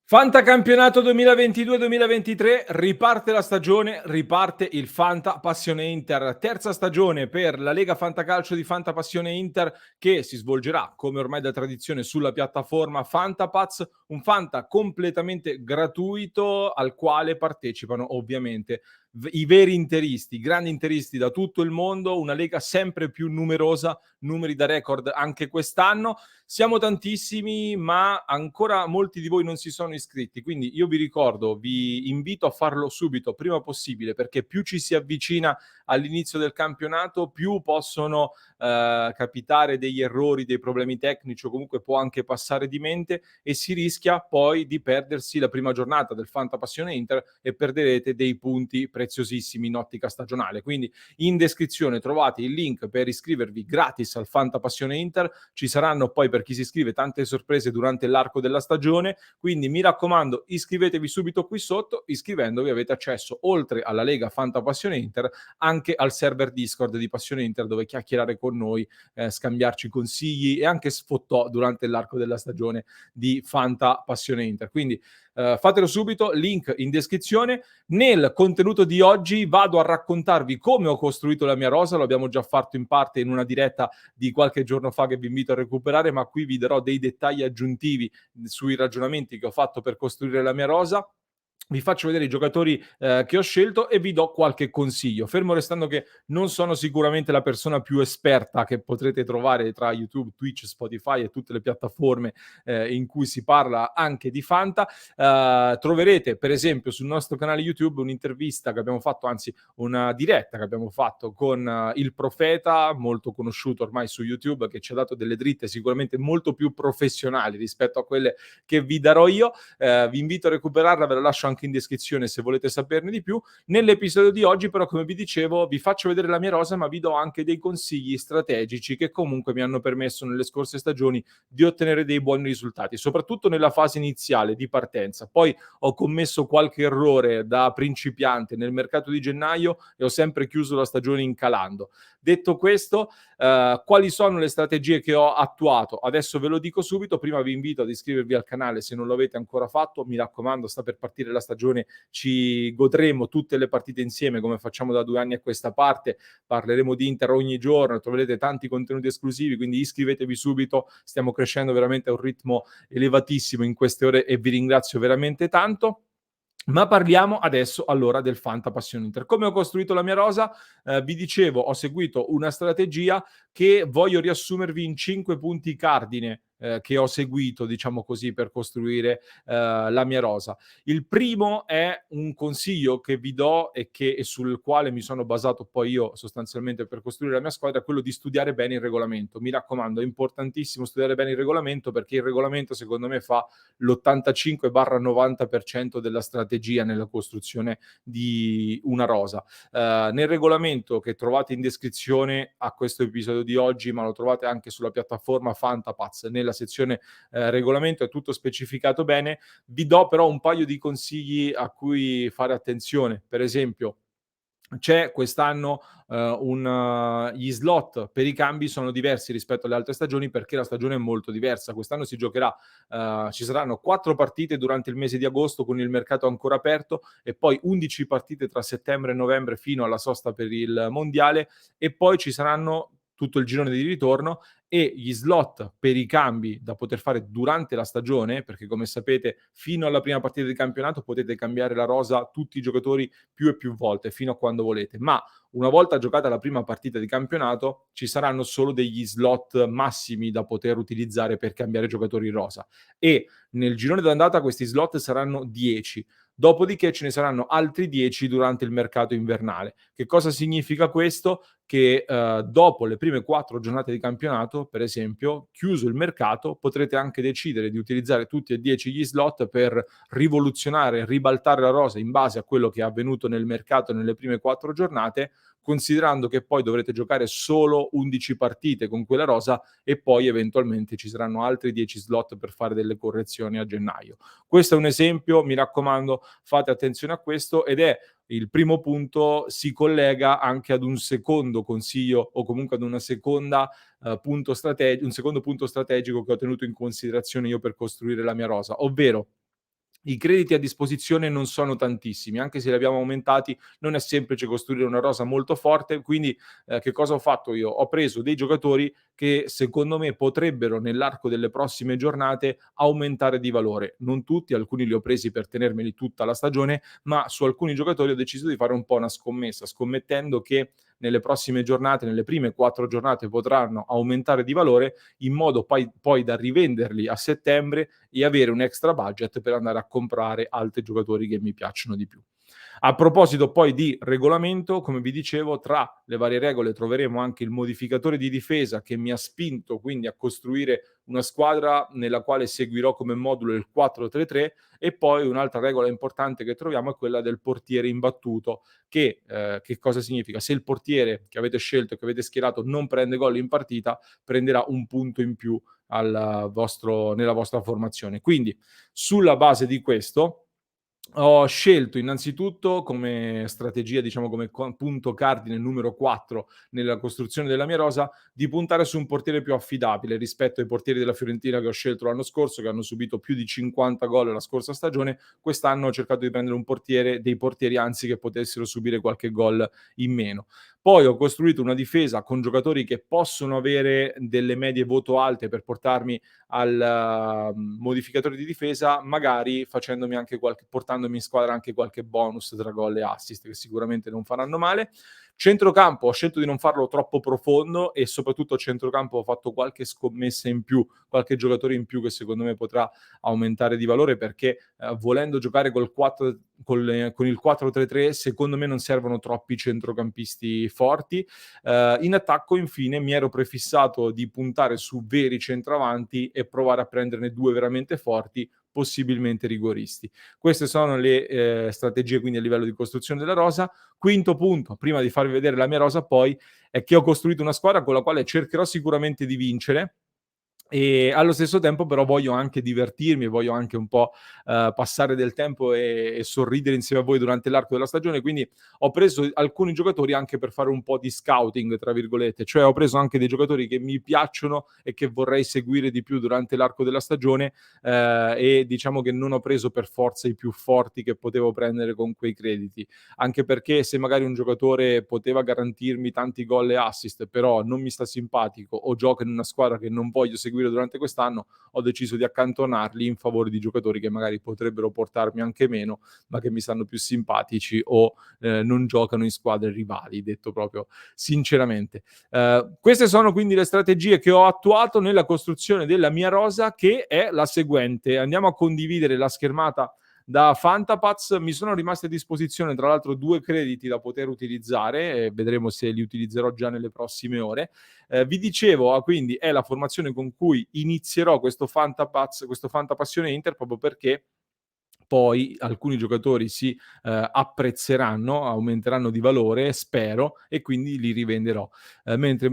Fantacampionato 2022-2023, riparte la stagione, riparte il Fanta Passione Inter. Terza stagione per la Lega Fantacalcio di Fanta Passione Inter che si svolgerà, come ormai da tradizione, sulla piattaforma Fantapaz, un Fanta completamente gratuito al quale partecipano ovviamente i veri interisti, i grandi interisti da tutto il mondo, una lega sempre più numerosa, numeri da record anche quest'anno. Siamo tantissimi, ma ancora molti di voi non si sono iscritti, quindi io vi ricordo, vi invito a farlo subito, prima possibile, perché più ci si avvicina all'inizio del campionato, più possono capitare degli errori, dei problemi tecnici o comunque può anche passare di mente e si rischia poi di perdersi la prima giornata del Fanta Passione Inter e perderete dei punti preziosissimi in ottica stagionale. Quindi in descrizione trovate il link per iscrivervi gratis al Fanta Passione Inter. Ci saranno poi, per chi si iscrive, tante sorprese durante l'arco della stagione, quindi mi raccomando iscrivetevi subito qui sotto. Iscrivendovi avete accesso, oltre alla Lega Fanta Passione Inter, anche al server Discord di Passione Inter, dove chiacchierare con noi, scambiarci consigli e anche sfottò durante l'arco della stagione di Fanta Passione Inter. Quindi fatelo subito, link in descrizione. Nel contenuto di oggi vado a raccontarvi come ho costruito la mia rosa, lo abbiamo già fatto in parte in una diretta di qualche giorno fa che vi invito a recuperare, ma qui vi darò dei dettagli aggiuntivi sui ragionamenti che ho fatto per costruire la mia rosa. Vi faccio vedere i giocatori che ho scelto e vi do qualche consiglio. Fermo restando che non sono sicuramente la persona più esperta che potrete trovare tra YouTube, Twitch, Spotify e tutte le piattaforme in cui si parla anche di Fanta. Troverete per esempio sul nostro canale YouTube un'intervista che abbiamo fatto, anzi una diretta che abbiamo fatto con il Profeta, molto conosciuto ormai su YouTube, che ci ha dato delle dritte sicuramente molto più professionali rispetto a quelle che vi darò io. Vi invito a recuperarla, ve la lascio anche in descrizione se volete saperne di più. Nell'episodio di oggi però, come vi dicevo, vi faccio vedere la mia rosa, ma vi do anche dei consigli strategici che comunque mi hanno permesso nelle scorse stagioni di ottenere dei buoni risultati, soprattutto nella fase iniziale di partenza. Poi ho commesso qualche errore da principiante nel mercato di gennaio e ho sempre chiuso la stagione incalando. Detto questo, quali sono le strategie che ho attuato? Adesso ve lo dico subito, prima vi invito ad iscrivervi al canale se non lo avete ancora fatto, mi raccomando, sta per partire la stagione, ci godremo tutte le partite insieme come facciamo da 2 anni a questa parte, parleremo di Inter ogni giorno, troverete tanti contenuti esclusivi, quindi iscrivetevi subito, stiamo crescendo veramente a un ritmo elevatissimo in queste ore e vi ringrazio veramente tanto. Ma parliamo adesso allora del Fanta Passione Inter. Come ho costruito la mia rosa? Vi dicevo, ho seguito una strategia che voglio riassumervi in 5 punti cardine che ho seguito, diciamo così, per costruire la mia rosa. Il primo è un consiglio che vi do e sul quale mi sono basato poi io sostanzialmente per costruire la mia squadra, è quello di studiare bene il regolamento. Mi raccomando, è importantissimo studiare bene il regolamento, perché il regolamento secondo me fa l'85-90% della strategia nella costruzione di una rosa. Nel regolamento che trovate in descrizione a questo episodio di oggi, ma lo trovate anche sulla piattaforma Fantapaz, nella sezione regolamento è tutto specificato bene. Vi do però un paio di consigli a cui fare attenzione. Per esempio, c'è quest'anno gli slot per i cambi sono diversi rispetto alle altre stagioni, perché la stagione è molto diversa. Quest'anno si giocherà, ci saranno 4 partite durante il mese di agosto con il mercato ancora aperto e poi 11 partite tra settembre e novembre fino alla sosta per il mondiale, e poi ci saranno tutto il girone di ritorno e gli slot per i cambi da poter fare durante la stagione, perché come sapete fino alla prima partita di campionato potete cambiare la rosa tutti i giocatori più e più volte fino a quando volete, ma una volta giocata la prima partita di campionato ci saranno solo degli slot massimi da poter utilizzare per cambiare giocatori in rosa, e nel girone d'andata questi slot saranno 10. Dopodiché ce ne saranno altri 10 durante il mercato invernale. Che cosa significa questo? Che dopo le prime 4 giornate di campionato, per esempio, chiuso il mercato, potrete anche decidere di utilizzare tutti e 10 gli slot per rivoluzionare, ribaltare la rosa in base a quello che è avvenuto nel mercato nelle prime 4 giornate, considerando che poi dovrete giocare solo 11 partite con quella rosa e poi eventualmente ci saranno altri 10 slot per fare delle correzioni a gennaio. Questo è un esempio, mi raccomando, fate attenzione a questo, ed è il primo punto, si collega anche ad un secondo consiglio o comunque ad una seconda un secondo punto strategico che ho tenuto in considerazione io per costruire la mia rosa, ovvero I crediti a disposizione non sono tantissimi, anche se li abbiamo aumentati non è semplice costruire una rosa molto forte, quindi che cosa ho fatto io? Ho preso dei giocatori che secondo me potrebbero nell'arco delle prossime giornate aumentare di valore. Non tutti, alcuni li ho presi per tenermeli tutta la stagione, ma su alcuni giocatori ho deciso di fare un po' una scommessa, scommettendo che nelle prossime giornate, nelle prime 4 giornate potranno aumentare di valore in modo poi da rivenderli a settembre e avere un extra budget per andare a comprare altri giocatori che mi piacciono di più. A proposito poi di regolamento, come vi dicevo, tra le varie regole troveremo anche il modificatore di difesa che mi ha spinto quindi a costruire una squadra nella quale seguirò come modulo il 4-3-3 e poi un'altra regola importante che troviamo è quella del portiere imbattuto che cosa significa? Se il portiere che avete scelto, che avete schierato non prende gol in partita, prenderà un punto in più nella vostra formazione. Quindi sulla base di questo ho scelto innanzitutto come strategia, diciamo come punto cardine numero 4 nella costruzione della mia rosa, di puntare su un portiere più affidabile rispetto ai portieri della Fiorentina che ho scelto l'anno scorso, che hanno subito più di 50 gol la scorsa stagione. Quest'anno ho cercato di prendere dei portieri anzi che potessero subire qualche gol in meno. Poi ho costruito una difesa con giocatori che possono avere delle medie voto alte per portarmi al modificatore di difesa, magari portandomi in squadra anche qualche bonus tra gol e assist, che sicuramente non faranno male. Centrocampo ho scelto di non farlo troppo profondo e soprattutto a centrocampo ho fatto qualche scommessa in più, qualche giocatore in più che secondo me potrà aumentare di valore perché volendo giocare con il 4-3-3 secondo me non servono troppi centrocampisti forti. In attacco infine mi ero prefissato di puntare su veri centravanti e provare a prenderne 2 veramente forti, possibilmente rigoristi. Queste sono le strategie quindi a livello di costruzione della rosa. Quinto punto, prima di farvi vedere la mia rosa poi, è che ho costruito una squadra con la quale cercherò sicuramente di vincere e allo stesso tempo però voglio anche divertirmi, voglio anche un po', passare del tempo e sorridere insieme a voi durante l'arco della stagione, quindi ho preso alcuni giocatori anche per fare un po' di "scouting" tra virgolette, cioè ho preso anche dei giocatori che mi piacciono e che vorrei seguire di più durante l'arco della stagione, e diciamo che non ho preso per forza i più forti che potevo prendere con quei crediti. Anche perché se magari un giocatore poteva garantirmi tanti gol e assist, però non mi sta simpatico o gioca in una squadra che non voglio seguire durante quest'anno, ho deciso di accantonarli in favore di giocatori che magari potrebbero portarmi anche meno, ma che mi stanno più simpatici o non giocano in squadre rivali, detto proprio sinceramente. Queste sono quindi le strategie che ho attuato nella costruzione della mia rosa, che è la seguente. Andiamo a condividere la schermata da Fantapaz. Mi sono rimasti a disposizione tra l'altro 2 crediti da poter utilizzare, vedremo se li utilizzerò già nelle prossime ore. Vi dicevo, quindi è la formazione con cui inizierò questo Fantapassione Inter, proprio perché poi alcuni giocatori si apprezzeranno, aumenteranno di valore, spero, e quindi li rivenderò. Mentre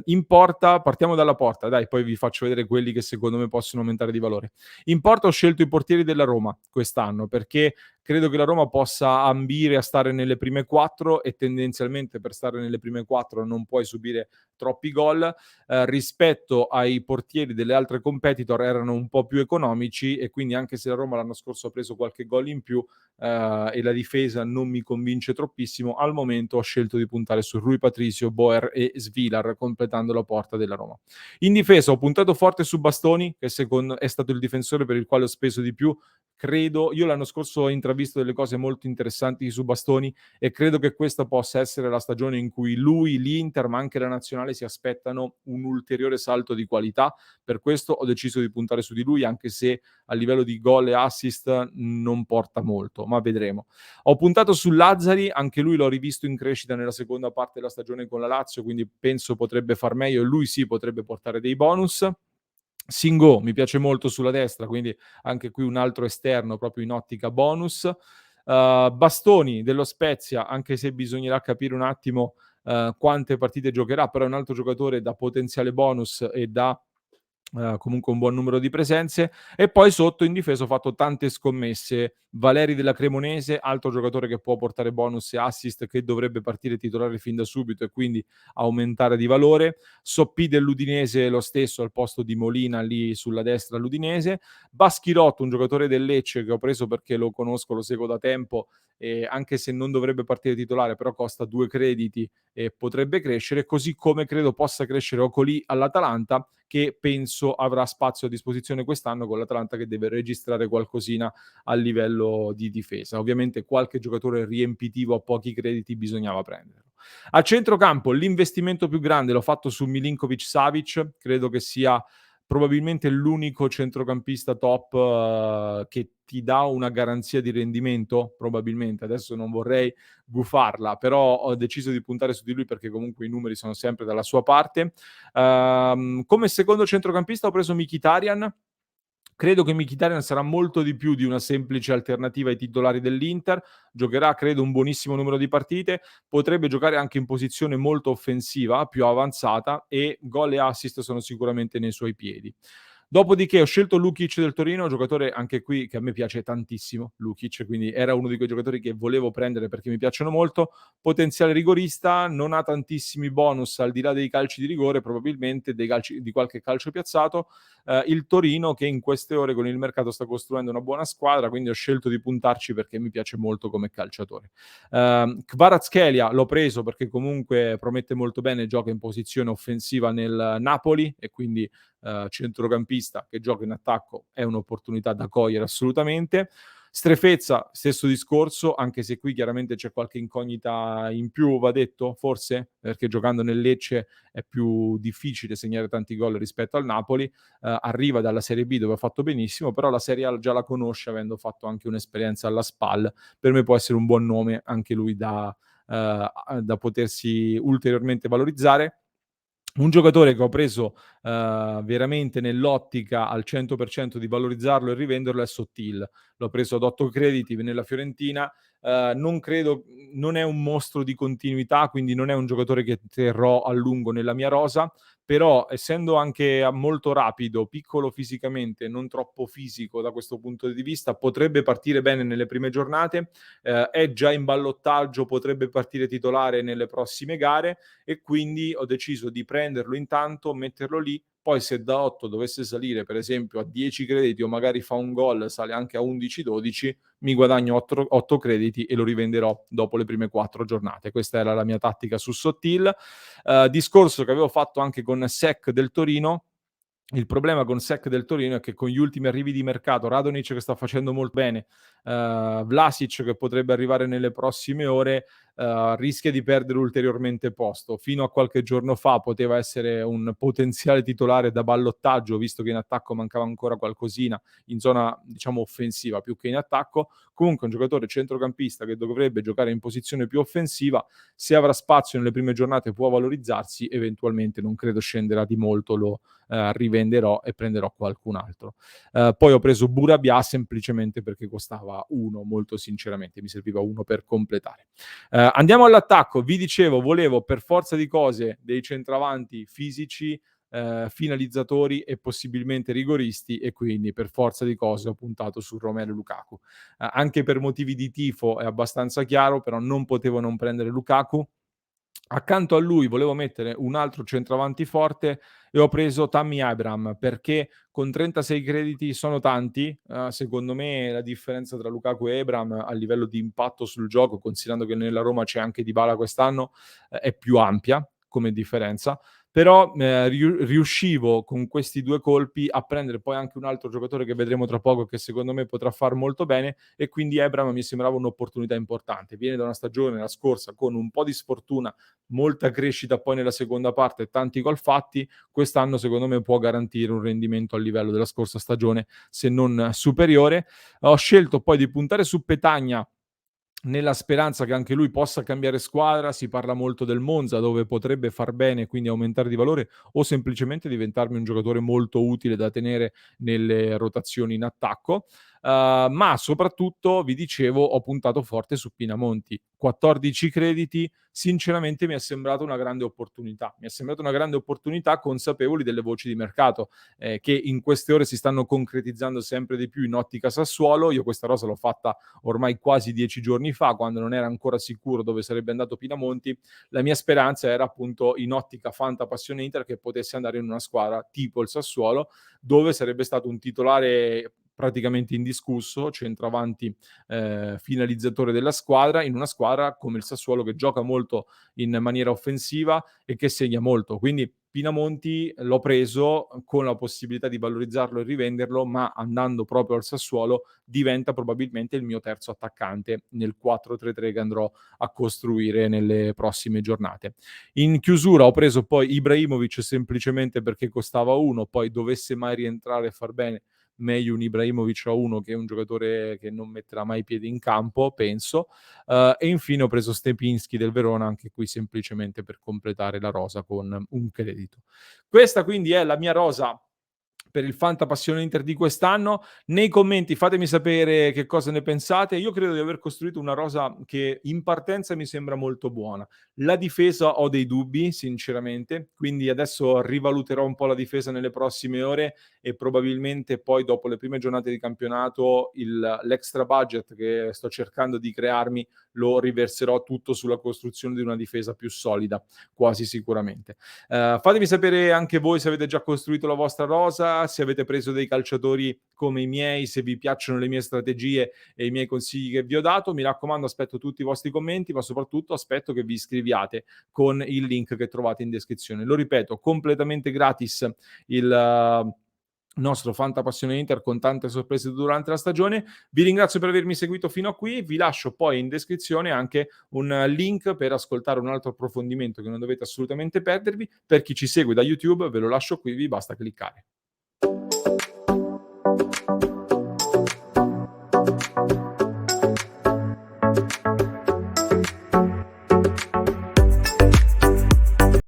in porta, partiamo dalla porta, dai, poi vi faccio vedere quelli che secondo me possono aumentare di valore. In porta ho scelto i portieri della Roma quest'anno perché credo che la Roma possa ambire a stare nelle prime 4 e tendenzialmente per stare nelle prime 4 non puoi subire troppi gol. Rispetto ai portieri delle altre competitor erano un po' più economici e quindi anche se la Roma l'anno scorso ha preso qualche gol in più e la difesa non mi convince troppissimo, al momento ho scelto di puntare su Rui Patricio, Boer e Svilar completando la porta della Roma. In difesa ho puntato forte su Bastoni, che secondo è stato il difensore per il quale ho speso di più. Credo, io l'anno scorso ho intravisto delle cose molto interessanti su Bastoni e credo che questa possa essere la stagione in cui lui, l'Inter, ma anche la nazionale si aspettano un ulteriore salto di qualità. Per questo ho deciso di puntare su di lui, anche se a livello di gol e assist non porta molto, ma vedremo. Ho puntato su Lazzari, anche lui l'ho rivisto in crescita nella seconda parte della stagione con la Lazio, quindi penso potrebbe far meglio e lui sì potrebbe portare dei bonus. Singo mi piace molto sulla destra, quindi anche qui un altro esterno proprio in ottica bonus. Bastoni dello Spezia, anche se bisognerà capire un attimo quante partite giocherà, però è un altro giocatore da potenziale bonus e da comunque un buon numero di presenze. E poi sotto in difesa ho fatto tante scommesse. Valeri della Cremonese, altro giocatore che può portare bonus e assist, che dovrebbe partire titolare fin da subito e quindi aumentare di valore. Soppì dell'Udinese lo stesso al posto di Molina lì sulla destra l'Udinese. Baschirotto, un giocatore del Lecce che ho preso perché lo conosco, lo seguo da tempo, e anche se non dovrebbe partire titolare, però costa 2 crediti e potrebbe crescere, così come credo possa crescere Ocoli all'Atalanta, che penso avrà spazio a disposizione quest'anno, con l'Atalanta che deve registrare qualcosina a livello di difesa. Ovviamente qualche giocatore riempitivo a pochi crediti bisognava prenderlo. A centrocampo l'investimento più grande l'ho fatto su Milinkovic-Savic, credo che sia probabilmente l'unico centrocampista top che ti dà una garanzia di rendimento, probabilmente. Adesso non vorrei gufarla, però ho deciso di puntare su di lui perché comunque i numeri sono sempre dalla sua parte. Come secondo centrocampista ho preso Mkhitaryan. Credo che Mkhitaryan sarà molto di più di una semplice alternativa ai titolari dell'Inter. Giocherà, credo, un buonissimo numero di partite. Potrebbe giocare anche in posizione molto offensiva, più avanzata, e gol e assist sono sicuramente nei suoi piedi. Dopodiché ho scelto Lukic del Torino, giocatore anche qui che a me piace tantissimo, Lukic, quindi era uno di quei giocatori che volevo prendere perché mi piacciono molto. Potenziale rigorista, non ha tantissimi bonus al di là dei calci di rigore, probabilmente di qualche calcio piazzato. Il Torino che in queste ore con il mercato sta costruendo una buona squadra, quindi ho scelto di puntarci perché mi piace molto come calciatore. Kvaratskhelia l'ho preso perché comunque promette molto bene, gioca in posizione offensiva nel Napoli e quindi centrocampista che gioca in attacco è un'opportunità da cogliere assolutamente. Strefezza, stesso discorso, anche se qui chiaramente c'è qualche incognita in più, va detto, forse, perché giocando nel Lecce è più difficile segnare tanti gol rispetto al Napoli. Arriva dalla Serie B dove ha fatto benissimo, però la Serie A già la conosce avendo fatto anche un'esperienza alla SPAL. Per me può essere un buon nome anche lui da potersi ulteriormente valorizzare. Un giocatore che ho preso, veramente nell'ottica al 100% di valorizzarlo e rivenderlo è Sottil. L'ho preso ad 8 crediti nella Fiorentina, non è un mostro di continuità, quindi non è un giocatore che terrò a lungo nella mia rosa, però essendo anche molto rapido, piccolo fisicamente, non troppo fisico da questo punto di vista, potrebbe partire bene nelle prime giornate, è già in ballottaggio, potrebbe partire titolare nelle prossime gare e quindi ho deciso di prenderlo intanto, metterlo lì, poi se da 8 dovesse salire per esempio a 10 crediti o magari fa un gol, sale anche a 11-12, mi guadagno 8 crediti e lo rivenderò dopo le prime 4 giornate. Questa era la mia tattica su Sottil. Discorso che avevo fatto anche con Sec del Torino. Il problema con Sec del Torino è che con gli ultimi arrivi di mercato, Radonjic che sta facendo molto bene, Vlasic che potrebbe arrivare nelle prossime ore, rischia di perdere ulteriormente posto. Fino a qualche giorno fa poteva essere un potenziale titolare da ballottaggio, visto che in attacco mancava ancora qualcosina in zona, diciamo, offensiva più che in attacco. Comunque un giocatore centrocampista che dovrebbe giocare in posizione più offensiva, se avrà spazio nelle prime giornate può valorizzarsi, eventualmente non credo scenderà di molto, lo rivenderò e prenderò qualcun altro. Poi ho preso Burabia semplicemente perché costava 1, molto sinceramente, mi serviva 1 per completare. Andiamo all'attacco, vi dicevo, volevo per forza di cose dei centravanti fisici, finalizzatori e possibilmente rigoristi, e quindi per forza di cose ho puntato su Romelu Lukaku. Anche per motivi di tifo è abbastanza chiaro, però non potevo non prendere Lukaku. Accanto a lui volevo mettere un altro centravanti forte e ho preso Tammy Abraham perché con 36 crediti sono tanti. Secondo me la differenza tra Lukaku e Abraham a livello di impatto sul gioco, considerando che nella Roma c'è anche Dybala quest'anno, è più ampia come differenza. Però riuscivo con questi 2 colpi a prendere poi anche un altro giocatore che vedremo tra poco che secondo me potrà far molto bene, e quindi Abraham mi sembrava un'opportunità importante. Viene da una stagione, la scorsa, con un po' di sfortuna, molta crescita poi nella seconda parte e tanti gol fatti. Quest'anno secondo me può garantire un rendimento a livello della scorsa stagione, se non superiore. Ho scelto poi di puntare su Petagna nella speranza che anche lui possa cambiare squadra. Si parla molto del Monza, dove potrebbe far bene e quindi aumentare di valore, o semplicemente diventarmi un giocatore molto utile da tenere nelle rotazioni in attacco. ma soprattutto, vi dicevo, ho puntato forte su Pinamonti. 14 crediti, sinceramente mi è sembrata una grande opportunità. Mi è sembrata una grande opportunità, consapevoli delle voci di mercato, che in queste ore si stanno concretizzando sempre di più in ottica Sassuolo. Io questa rosa l'ho fatta ormai quasi 10 giorni fa, quando non era ancora sicuro dove sarebbe andato Pinamonti. La mia speranza era appunto in ottica Fanta Passione Inter che potesse andare in una squadra tipo il Sassuolo, dove sarebbe stato un titolare praticamente indiscusso, centravanti, finalizzatore della squadra, in una squadra come il Sassuolo che gioca molto in maniera offensiva e che segna molto. Quindi Pinamonti l'ho preso con la possibilità di valorizzarlo e rivenderlo, ma andando proprio al Sassuolo diventa probabilmente il mio terzo attaccante nel 4-3-3 che andrò a costruire nelle prossime giornate. In chiusura ho preso poi Ibrahimovic semplicemente perché costava 1, poi dovesse mai rientrare e far bene, meglio un Ibrahimovic a 1 che un giocatore che non metterà mai piedi in campo, penso. E infine ho preso Stepinski del Verona, anche qui semplicemente per completare la rosa con un credito. Questa quindi è la mia rosa per il Fanta Passione Inter di quest'anno. Nei commenti fatemi sapere che cosa ne pensate. Io credo di aver costruito una rosa che in partenza mi sembra molto buona. La difesa ho dei dubbi, sinceramente, quindi adesso rivaluterò un po' la difesa nelle prossime ore e probabilmente poi dopo le prime giornate di campionato l'extra budget che sto cercando di crearmi lo riverserò tutto sulla costruzione di una difesa più solida, quasi sicuramente. Fatemi sapere anche voi se avete già costruito la vostra rosa, se avete preso dei calciatori come i miei, se vi piacciono le mie strategie e i miei consigli che vi ho dato. Mi raccomando, aspetto tutti i vostri commenti, ma soprattutto aspetto che vi iscriviate con il link che trovate in descrizione. Lo ripeto, completamente gratis il nostro Fanta Passione Inter con tante sorprese durante la stagione. Vi ringrazio per avermi seguito fino a qui, vi lascio poi in descrizione anche un link per ascoltare un altro approfondimento che non dovete assolutamente perdervi. Per chi ci segue da YouTube ve lo lascio qui, vi basta cliccare.